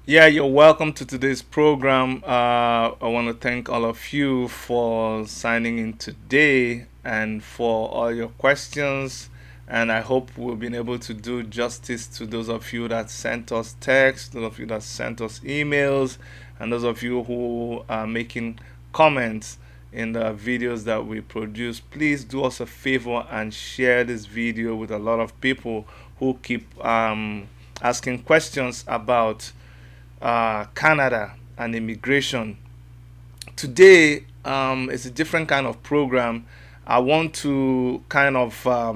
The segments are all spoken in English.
Yeah, you're welcome to today's program. I want to thank all of you for signing in today and for all your questions. And I hope we've been able to do justice to those of you that sent us texts, those of you that sent us emails, and those of you who are making comments in the videos that we produce. Please do us a favor and share this video with a lot of people who keep asking questions about Canada and immigration. Today is a different kind of program. I want to kind of uh,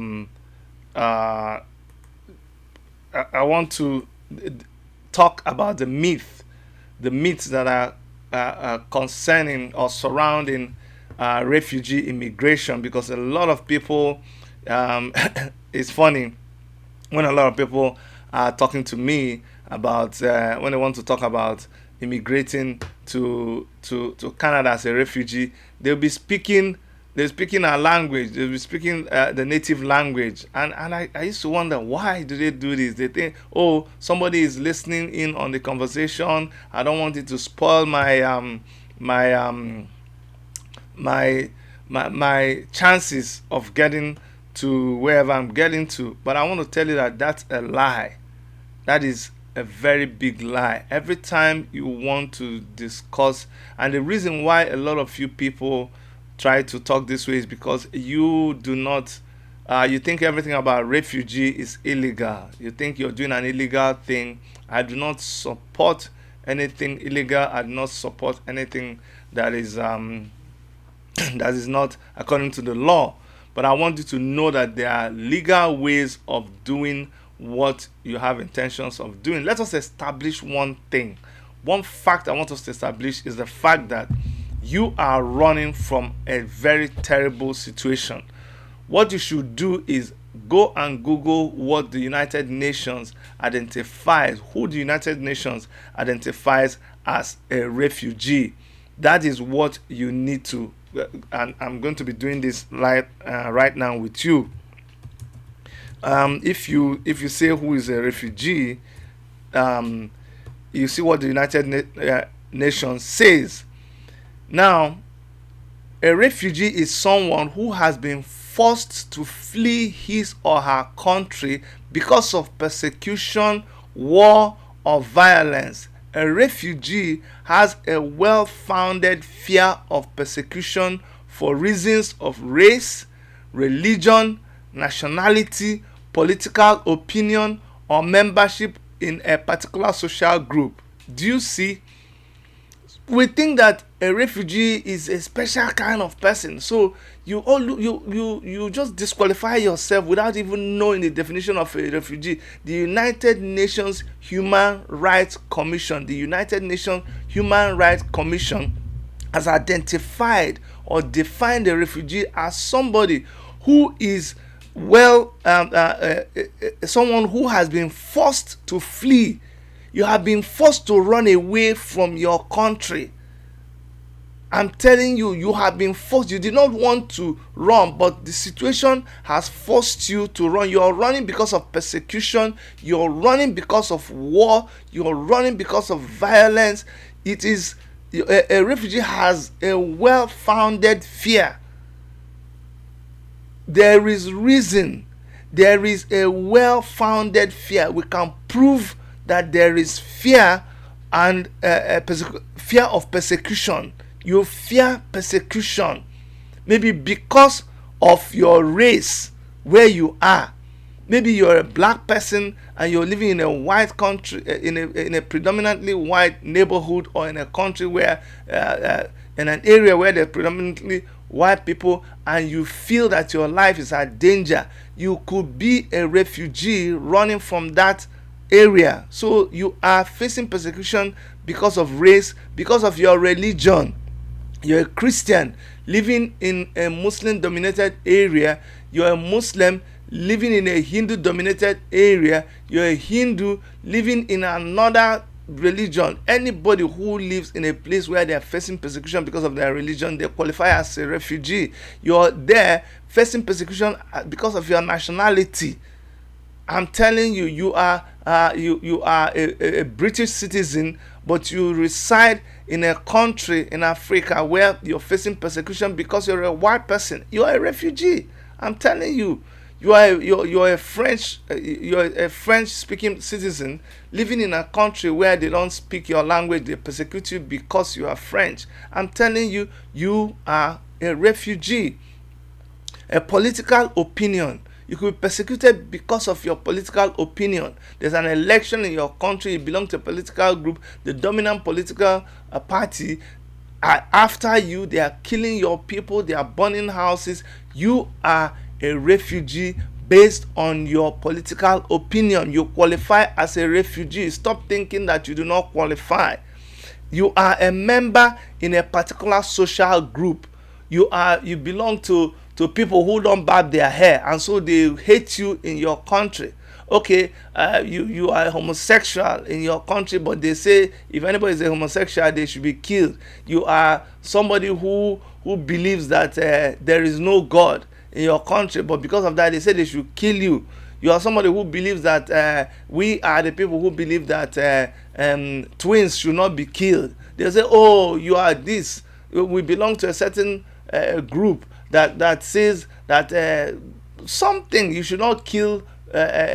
I want to talk about the myths that are concerning or surrounding refugee immigration, because a lot of people, it's funny when a lot of people are talking to me about when they want to talk about immigrating to Canada as a refugee, they'll be speaking they're speaking our language, they'll be speaking the native language. And I used to wonder, why do they do this? They think, oh, somebody is listening in on the conversation. I don't want it to spoil my my my chances of getting to wherever I'm getting to. But I want to tell you that that's a lie. That is a very big lie. Every time you want to discuss, and the reason why a lot of you people try to talk this way is because you do not, you think everything about refugee is illegal. You think you're doing an illegal thing. I do not support anything illegal. I do not support anything that is that is not according to the law. But I want you to know that there are legal ways of doing what you have intentions of doing. Let us establish one thing. One fact I want us to establish is the fact that you are running from a very terrible situation. What you should do is go and Google what the United Nations identifies, who the United Nations identifies as a refugee. That is what you need to, and I'm going to be doing this right now with you. If you say who is a refugee, um, you see what the Nations says. Now, a refugee is someone who has been forced to flee his or her country because of persecution, war, or violence. A refugee has a well founded fear of persecution for reasons of race, religion, nationality, political opinion, or membership in a particular social group. Do you see? We think that a refugee is a special kind of person, so you just disqualify yourself without even knowing the definition of a refugee. The United Nations Human Rights Commission, the United Nations Human Rights Commission has identified or defined a refugee as somebody who is someone who has been forced to flee. You have been forced to run away from your country. I'm telling you, you have been forced. You did not want to run, but the situation has forced you to run. You're running because of persecution. You're running because of war. You're running because of violence. It is a refugee has a well-founded fear. There is reason. There is a well-founded fear. We can prove that there is fear and fear of persecution. You fear persecution, maybe because of your race, where you are. Maybe you're a black person and you're living in a white country, in a predominantly white neighborhood, or in a country where in an area where there's predominantly white people, and you feel that your life is at danger. You could be a refugee running from that area. So you are facing persecution because of race, because of your religion. You're a Christian living in a Muslim dominated area. You're a Muslim living in a Hindu dominated area. You're a Hindu living in another religion. Anybody who lives in a place where they are facing persecution because of their religion, they qualify as a refugee. You're there facing persecution because of your nationality. I'm telling you, you are you are a British citizen, but you reside in a country in Africa where you're facing persecution because you're a white person, you are a refugee. I'm telling you. You're a French speaking citizen living in a country where they don't speak your language. They persecute you because you are French. I'm telling you, you are a refugee. A political opinion. You could be persecuted because of your political opinion. There's an election in your country, you belong to a political group, the dominant political party are after you, they are killing your people, they are burning houses. You are a refugee based on your political opinion. You qualify as a refugee. Stop thinking that you do not qualify. You are a member in a particular social group. You belong to people who don't barb their hair, and so they hate you in your country. Okay, you are homosexual in your country, but they say if anybody is a homosexual, they should be killed. You are somebody who believes that there is no God in your country, but because of that, they say they should kill you. You are somebody who believes that we are the people who believe that twins should not be killed. They say, oh, you are this. We belong to a certain group that says that something, you should not kill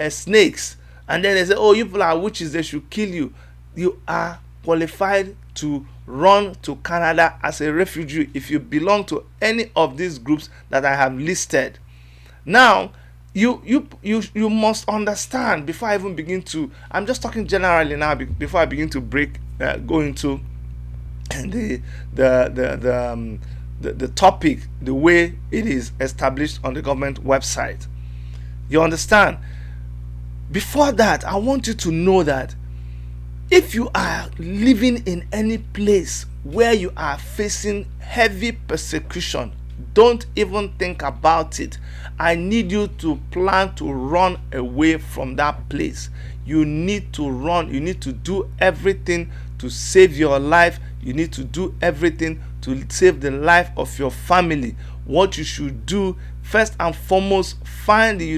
snakes. And then they say, oh, you people are witches, they should kill you. You are qualified to run to Canada as a refugee if you belong to any of these groups that I have listed. Now, you must understand before I even begin to. I'm just talking generally now before I begin to go into the topic the way it is established on the government website. You understand? Before that, I want you to know that if you are living in any place where you are facing heavy persecution, don't even think about it. I need you to plan to run away from that place. You need to run. You need to do everything to save your life. You need to do everything to save the life of your family. What you should do, first and foremost, find the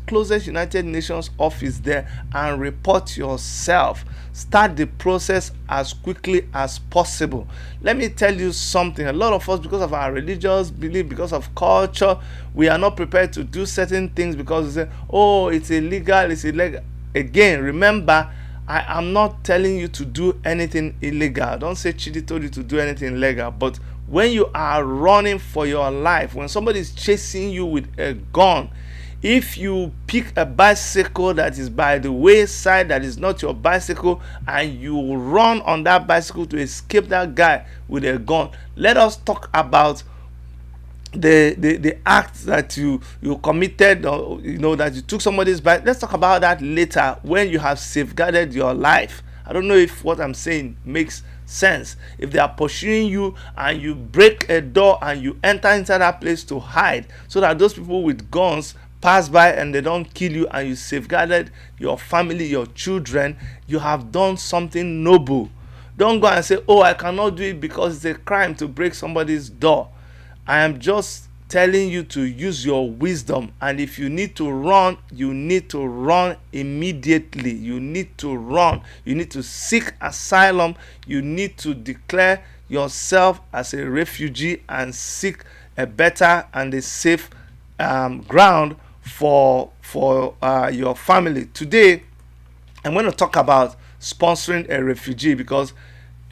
closest United Nations office there and report yourself. Start the process as quickly as possible. Let me tell you something. A lot of us, because of our religious belief, because of culture, we are not prepared to do certain things because we say, oh, it's illegal, it's illegal. Again, remember, I am not telling you to do anything illegal. Don't say Chidi told you to do anything illegal. But when you are running for your life, when somebody is chasing you with a gun, if you pick a bicycle that is by the wayside, that is not your bicycle, and you run on that bicycle to escape that guy with a gun, let us talk about the act that you committed, or that you took somebody's bike. Let's talk about that later when you have safeguarded your life. I don't know if what I'm saying makes sense. If they are pursuing you and you break a door and you enter inside that place to hide so that those people with guns pass by and they don't kill you, and you safeguarded your family, your children, you have done something noble. Don't go and say, oh, I cannot do it because it's a crime to break somebody's door. I am just telling you to use your wisdom, and if you need to run, you need to run immediately. You need to run. You need to seek asylum. You need to declare yourself as a refugee and seek a better and a safe ground for your family. Today, I'm going to talk about sponsoring a refugee, because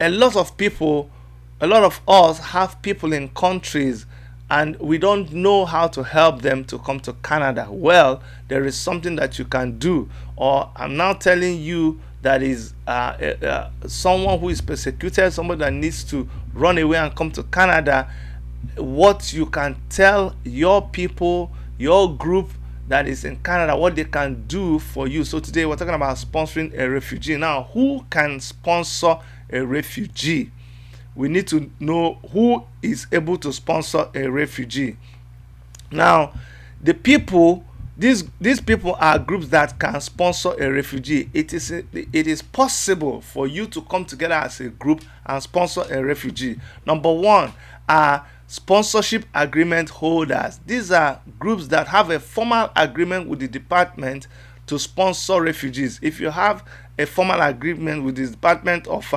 a lot of us have people in countries and we don't know how to help them to come to Canada. Well, there is something that you can do. Or I'm now telling you that is someone who is persecuted, somebody that needs to run away and come to Canada, what you can tell your people, your group that is in Canada, what they can do for you. So today we're talking about sponsoring a refugee. Now, who can sponsor a refugee? We need to know who is able to sponsor a refugee. Now, the people, these people are groups that can sponsor a refugee. It is possible for you to come together as a group and sponsor a refugee. Number one are sponsorship agreement holders. These are groups that have a formal agreement with the department to sponsor refugees. If you have a formal agreement with the Department of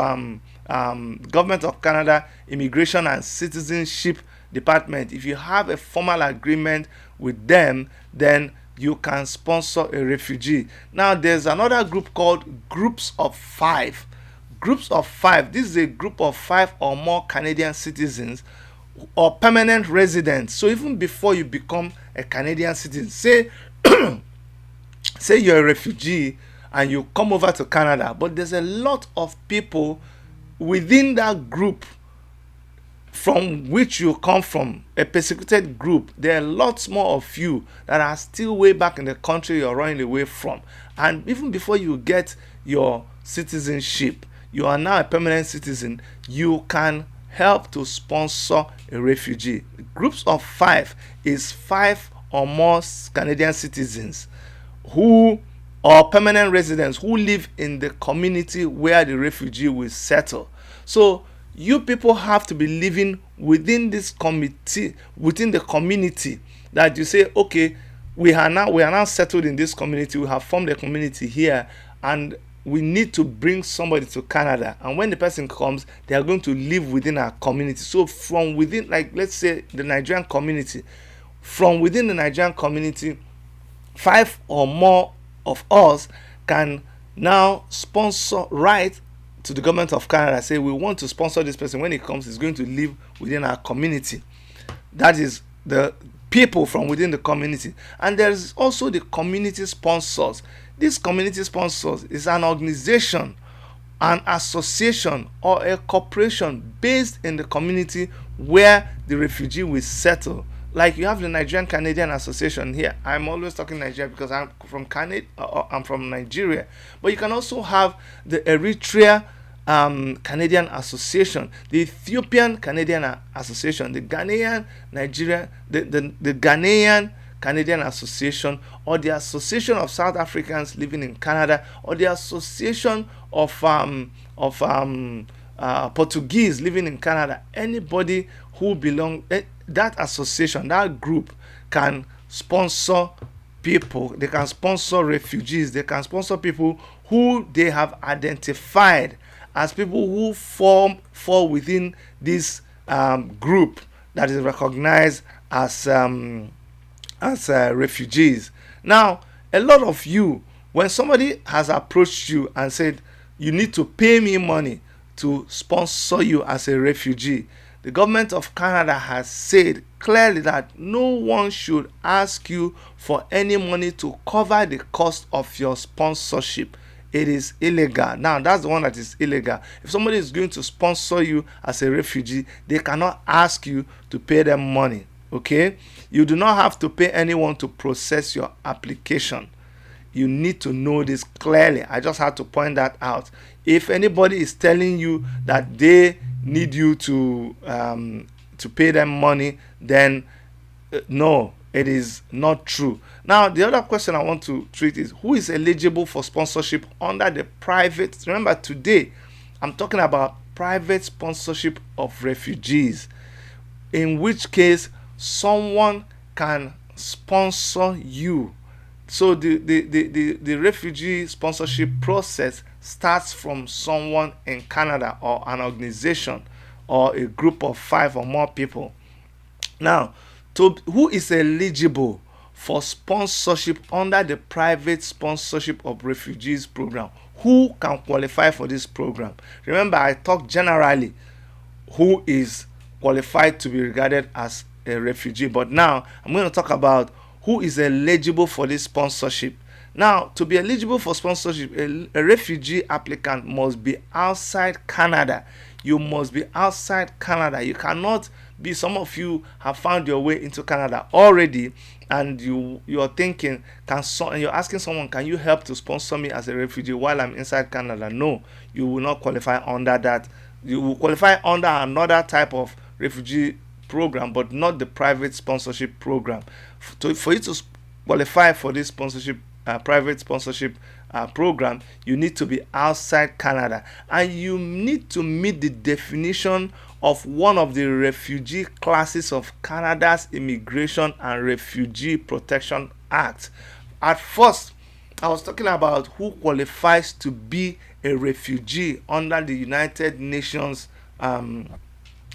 Government of Canada Immigration and Citizenship Department, if you have a formal agreement with them, then you can sponsor a refugee. Now there's another group called groups of five. Groups of five. This is a group of 5 or more Canadian citizens or permanent residents. So even before you become a Canadian citizen, say you're a refugee and you come over to Canada, but there's a lot of people within that group from which you come from, a persecuted group. There are lots more of you that are still way back in the country you're running away from. And even before you get your citizenship, you are now a permanent citizen, you can help to sponsor a refugee. Groups of 5 is 5 or more Canadian citizens who or permanent residents who live in the community where the refugee will settle. So you people have to be living within this committee, within the community, that you say, okay, we are now settled in this community, we have formed a community here, and we need to bring somebody to Canada. And when the person comes, they are going to live within our community. So from within, like let's say the Nigerian community, from within the Nigerian community, 5 or more of us can now sponsor, right, to the government of Canada, say we want to sponsor this person. When he comes, he's going to live within our community. That is the people from within the community. And there is also the community sponsors. This community sponsors is an organization, an association, or a corporation based in the community where the refugee will settle. Like you have the Nigerian Canadian Association here. I'm always talking Nigeria because I'm from Canada. I'm from Nigeria. But you can also have the Eritrea Canadian Association, the Ethiopian Canadian Association, the Ghanaian Nigeria, the Ghanaian Canadian Association, or the Association of South Africans living in Canada, or the Association of Portuguese living in Canada. Anybody who belong, that association, that group can sponsor people. They can sponsor refugees. They can sponsor people who they have identified as people who fall within this group that is recognized as refugees. Now, a lot of you, when somebody has approached you and said, you need to pay me money to sponsor you as a refugee, the government of Canada has said clearly that no one should ask you for any money to cover the cost of your sponsorship. It is illegal. Now, that's the one that is illegal. If somebody is going to sponsor you as a refugee, they cannot ask you to pay them money. Okay? You do not have to pay anyone to process your application. You need to know this clearly. I just had to point that out. If anybody is telling you that they need you to pay them money, then no, it is not true. Now, the other question I want to treat is, who is eligible for sponsorship under the private? Remember, today I'm talking about private sponsorship of refugees, in which case someone can sponsor you. So the refugee sponsorship process starts from someone in Canada or an organization or a group of 5 or more people. Now, who is eligible for sponsorship under the private sponsorship of refugees program? Who can qualify for this program? Remember, I talked generally who is qualified to be regarded as a refugee, but now I'm going to talk about who is eligible for this sponsorship. Now, to be eligible for sponsorship, a refugee applicant must be outside Canada. You must be outside Canada. You cannot be, some of you have found your way into Canada already, and you're thinking, you're asking someone, can you help to sponsor me as a refugee while I'm inside Canada? No, you will not qualify under that. You will qualify under another type of refugee program, but not the private sponsorship program. For you to qualify for this sponsorship, private sponsorship program, you need to be outside Canada, and you need to meet the definition of one of the refugee classes of Canada's Immigration and Refugee Protection Act. At first, I was talking about who qualifies to be a refugee under the United Nations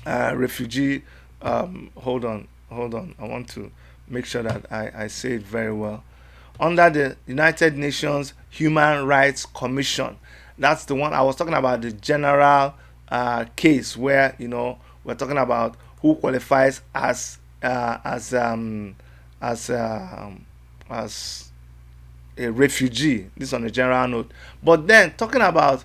refugee. Hold on. I want to make sure that I say it very well. Under the United Nations Human Rights Commission. That's the one I was talking about, the general case where, we're talking about who qualifies as as a refugee. This on a general note. But then talking about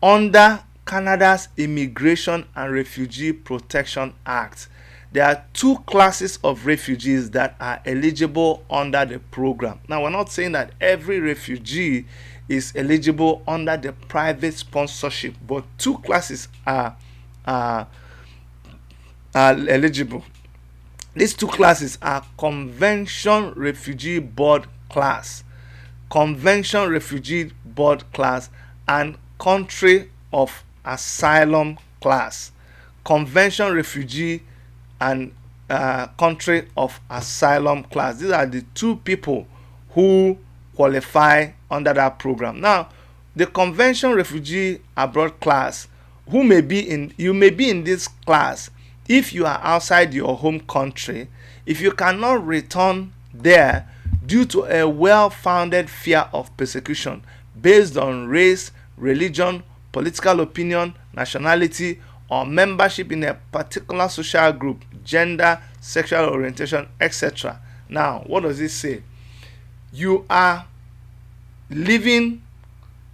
under Canada's Immigration and Refugee Protection Act, there are two classes of refugees that are eligible under the program. Now, we're not saying that every refugee is eligible under the private sponsorship, but two classes are eligible. These two classes are Convention Refugee Board class, Convention Refugee Board class, and Country of Asylum class. Convention Refugee and Country of Asylum class. These are the two people who qualify under that program. Now, the Convention Refugee Abroad class, you may be in this class if you are outside your home country, if you cannot return there due to a well-founded fear of persecution based on race, religion, political opinion, nationality, or membership in a particular social group, gender, sexual orientation, etc. Now, what does it say? You are living,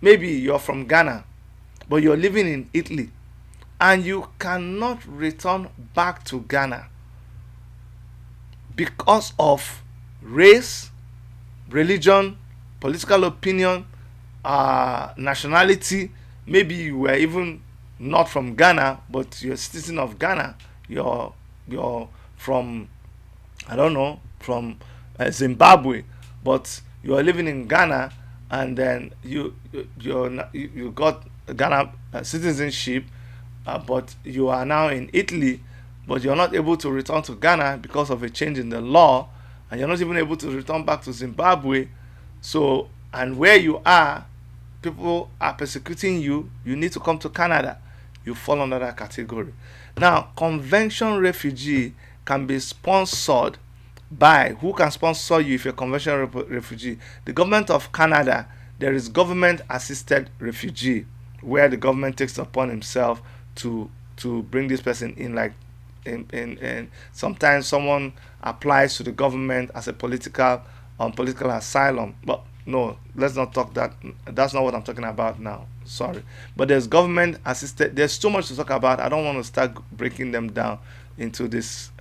maybe you're from Ghana, but you're living in Italy, and you cannot return back to Ghana because of race, religion, political opinion, nationality. Maybe you were even not from Ghana, but you're a citizen of Ghana. You're from, I don't know, from Zimbabwe, but you're living in Ghana, and then you got Ghana citizenship, but you are now in Italy, but you're not able to return to Ghana because of a change in the law, and you're not even able to return back to Zimbabwe. So, and where you are, people are persecuting you, you need to come to Canada. You fall under that category. Now, convention refugee can be sponsored by, who can sponsor you if you're a convention refugee? The government of Canada. There is government assisted refugee, where the government takes upon himself to bring this person in, like in sometimes someone applies to the government as a political asylum. But no, let's not talk that. That's not what I'm talking about now. Sorry. But there's government assisted. There's so much to talk about. I don't want to start breaking them down into this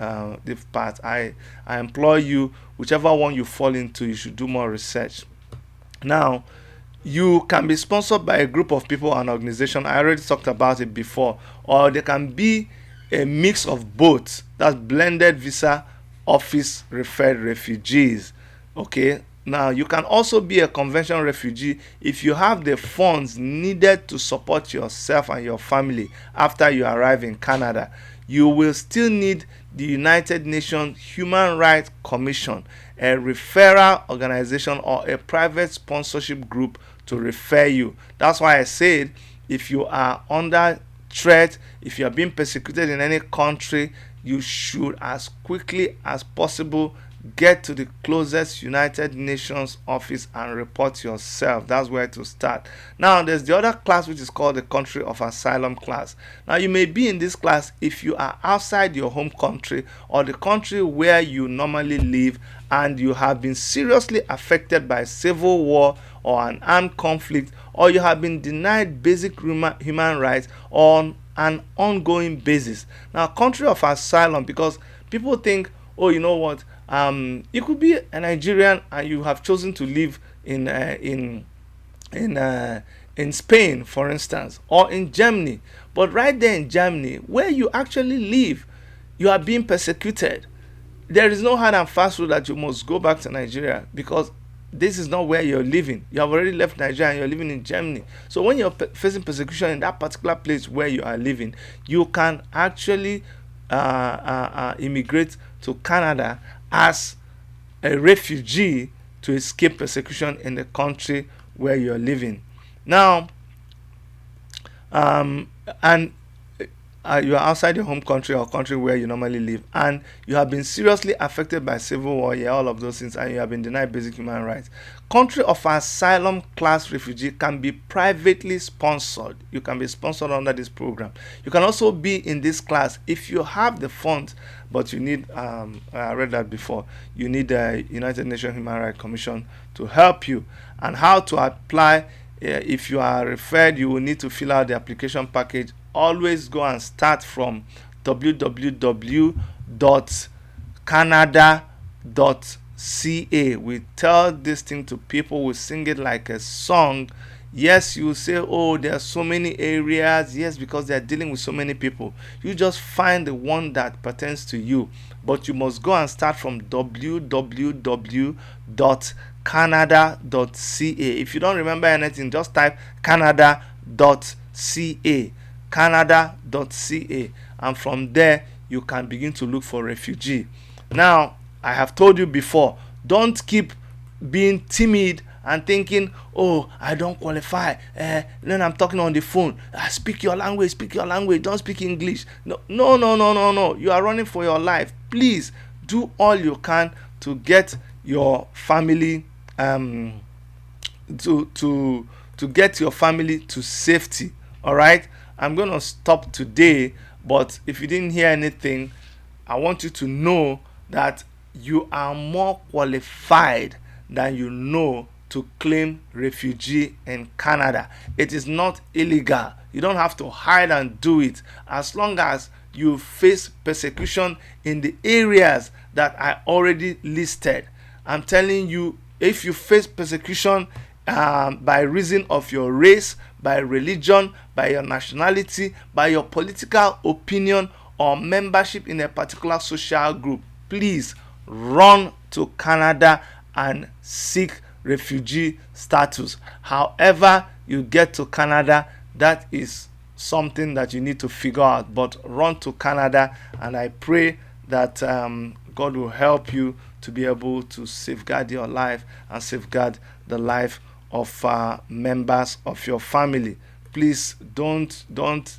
part. I implore you, whichever one you fall into, you should do more research. Now, you can be sponsored by a group of people or an organization. I already talked about it before. Or there can be a mix of both. That's blended visa office referred refugees. Okay. Now, you can also be a convention refugee if you have the funds needed to support yourself and your family after you arrive in Canada. You will still need the United Nations Human Rights Commission, a referral organization, or a private sponsorship group to refer you. That's why I said, if you are under threat, if you are being persecuted in any country, you should, as quickly as possible, get to the closest United Nations office and report yourself. That's where to start. Now, there's the other class, which is called the Country of Asylum class. Now, you may be in this class if you are outside your home country or the country where you normally live, and you have been seriously affected by civil war or an armed conflict, or you have been denied basic human rights on an ongoing basis. Now, Country of Asylum, because people think, oh, you know what, you could be a Nigerian and you have chosen to live in Spain, for instance, or in Germany. But right there in Germany, where you actually live, you are being persecuted. There is no hard and fast rule that you must go back to Nigeria, because this is not where you're living. You have already left Nigeria and you're living in Germany. So when you're facing persecution in that particular place where you are living, you can actually immigrate to Canada as a refugee to escape persecution in the country where you're living. Now, um, and you are outside your home country or country where you normally live, and you have been seriously affected by civil war, yeah, all of those things, and you have been denied basic human rights. Country of asylum class refugee can be privately sponsored. You can be sponsored under this program. You can also be in this class if you have the funds, but you need, I read that before, you need the United Nations Human Rights Commission to help you. And how to apply: if you are referred, you will need to fill out the application package. Always go and start from www.canada.ca. We tell this thing to people, we sing it like a song. Yes, you say, oh, there are so many areas. Yes, because they are dealing with so many people. You just find the one that pertains to you. But you must go and start from www.canada.ca. If you don't remember anything, just type canada.ca. Canada.ca, and from there you can begin to look for refugee. Now, I have told you before, don't keep being timid and thinking, oh, I don't qualify, then I'm talking on the phone, speak your language, don't speak English. No, you are running for your life. Please do all you can to get your family to get your family to safety. All right, I'm going to stop today, but if you didn't hear anything, I want you to know that you are more qualified than you know to claim refugee in Canada. It is not illegal. You don't have to hide and do it. As long as you face persecution in the areas that I already listed, I'm telling you, if you face persecution by reason of your race, by religion, by your nationality, by your political opinion, or membership in a particular social group, please run to Canada and seek refugee status. However you get to Canada, that is something that you need to figure out. But run to Canada, and I pray that God will help you to be able to safeguard your life and safeguard the life of members of your family. Please don't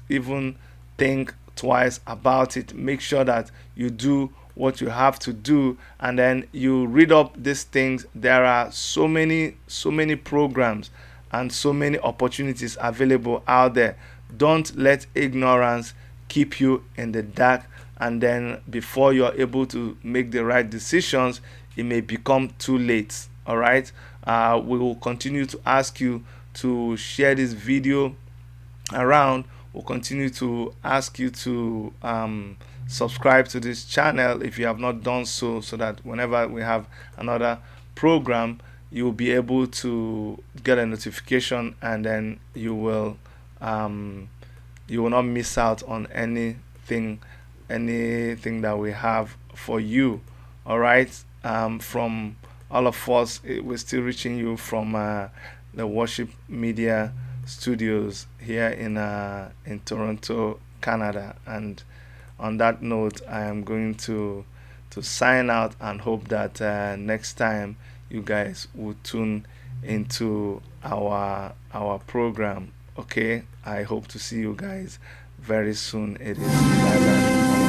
even think twice about it. Make sure that you do what you have to do, and then you read up these things. There are so many programs and so many opportunities available out there. Don't let ignorance keep you in the dark, and then before you're able to make the right decisions, it may become too late. All right, we will continue to ask you to share this video around. We'll continue to ask you to subscribe to this channel if you have not done so, so that whenever we have another program, you'll be able to get a notification, and then you will not miss out on anything that we have for you. All right, from all of us, we're still reaching you from the Worship Media Studios here in Toronto, Canada. And on that note, I am going to sign out, and hope that next time you guys will tune into our program. Okay, I hope to see you guys very soon. It is bye bye.